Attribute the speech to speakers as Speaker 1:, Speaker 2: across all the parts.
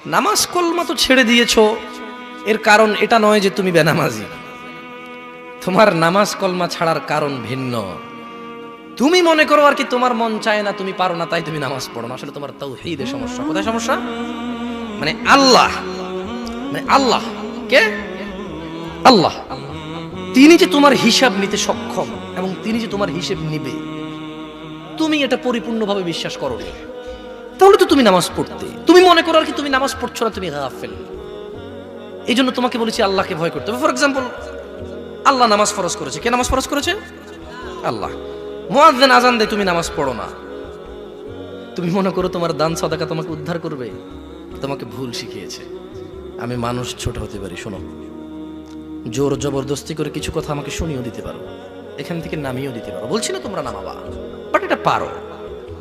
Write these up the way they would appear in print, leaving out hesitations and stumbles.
Speaker 1: নামাজ কলমা তো ছেড়ে দিয়েছো, এর কারণ এটা নয় যে তুমি বেনামাজি। তোমার নামাজ কলমা ছাড়ার কারণ ভিন্ন। তুমি মনে করো আর কি তোমার মন চায় না, তুমি পারো না, তাই তুমি নামাজ পড়ো না। আসলে তোমার তাওহীদের সমস্যা। কোথায় সমস্যা? মানে আল্লাহ, মানে আল্লাহ কে? আল্লাহ তিনি যে তোমার হিসাব নিতে সক্ষম এবং তিনি যে তোমার হিসেব নিবে, তুমি এটা পরিপূর্ণভাবে বিশ্বাস করো না, তাহলে তো তুমি নামাজ পড়তে। তুমি মনে করো আর কি তুমি নামাজ পড়ছো না, তুমি গাফেল। এই জন্য তোমাকে বলেছি আল্লাহকে ভয় করতে হবে। ফর এক্সাম্পল, আল্লাহ নামাজ ফরজ করেছে। কে নামাজ ফরজ করেছে? আল্লাহ। মুয়াজ্জিন আজান দেয়, তুমি নামাজ পড়ো না। তুমি মনে করো তোমার দান সাদাকা তোমাকে উদ্ধার করবে? তোমাকে ভুল শিখিয়েছে। আমি মানুষ, ছোট হতে পারি। শোনো, জোর জবরদস্তি করে কিছু কথা আমাকে শুনিয়েও দিতে পারো, এখান থেকে নামিয়েও দিতে পারো। বলছি না তোমরা নামাবা, বাট এটা পারো।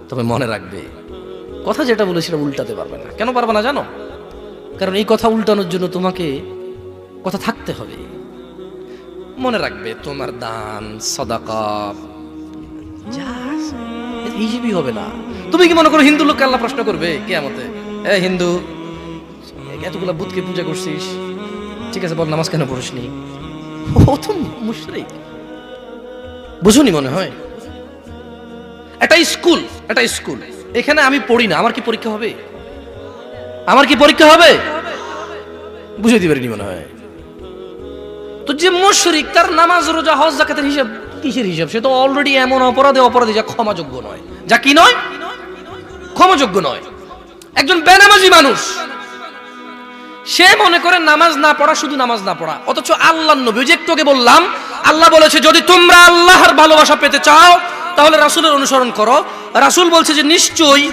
Speaker 1: তবে মনে রাখবে, কথা যেটা বলে সেটা উল্টাতে পারবে না। কেন পারবে না জানো? কারণ এই কথা উল্টানোর জন্য তোমাকে কথা থাকতে হবে। মনে রাখবে, তোমার দান সাদাকা যা হিসেবই হবে না। তুমি কি মনে করো হিন্দু লোককে আল্লাহ প্রশ্ন করবে কিয়ামতে, এ হিন্দু, এতগুলা বুতকে পূজা করছিস, ঠিক আছে বল নামাজ কেন পড়িসনি? ও তো মুশরিক। বুঝুনি মনে হয়? এটা স্কুল, এটা স্কুল, এখানে আমি পড়ি না, আমার কি পরীক্ষা হবে? আমার কি পরীক্ষা হবে? বুঝে দিতে পারিনি মনে হয়। তো যে মুশরিক, তার নামাজ রোজা হজ যাকাতের হিসাব কিসের হিসাব? সে তো অলরেডি এমন অপরাধী যা ক্ষমাযোগ্য নয়, যা কি নয়, ক্ষমাযোগ্য নয়। একজন বেনামাজি মানুষ, সে মনে করে নামাজ না পড়া শুধু নামাজ না পড়া, অথচ আল্লাহর নবী, যে একটু আগে বললাম, আল্লাহ বলেছে যদি তোমরা আল্লাহর ভালোবাসা পেতে চাও তাহলে রাসূলের অনুসরণ করো। রাসূল বলছে যে নিশ্চয়ই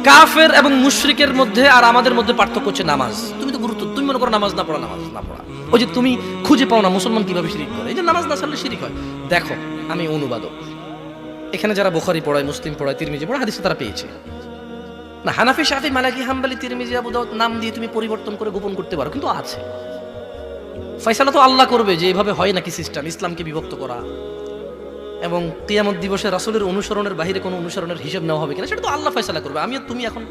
Speaker 1: কাফের এবং মুশরিকের মধ্যে আর আমাদের মধ্যে পার্থক্য হচ্ছে নামাজ। তুমি মনে করো নামাজ না পড়া, নামাজ না পড়া। ওই যে তুমি খুঁজে পাও না মুসলমান কিভাবে শিরিক করে, এই যে নামাজ না ছাড়লে শিরিক হয়। দেখো, আমি অনুবাদক, এখানে যারা বুখারী পড়ায়, মুসলিম পড়ায়, তিরমিজি পড়ায়, হাদিস তারা পেয়েছে না। হানাফি, শাফি, মালিকি, হাম্বলি, তিরমিজি, আবু দাউদ নাম দিয়ে তুমি পরিবর্তন করে গোপন করতে পারো, কিন্তু আছে। ফয়সালা তো আল্লাহ করবে যে এভাবে হয় নাকি সিস্টেম, ইসলামকে বিভক্ত করা এবং কিয়ামত দিবসে রাসূলের অনুসরণের বাইরে কোনো অনুসরণের হিসাব নেওয়া হবে কিনা, সেটা তো আল্লাহ ফয়সালা করবে। আমি আর তুমি এখন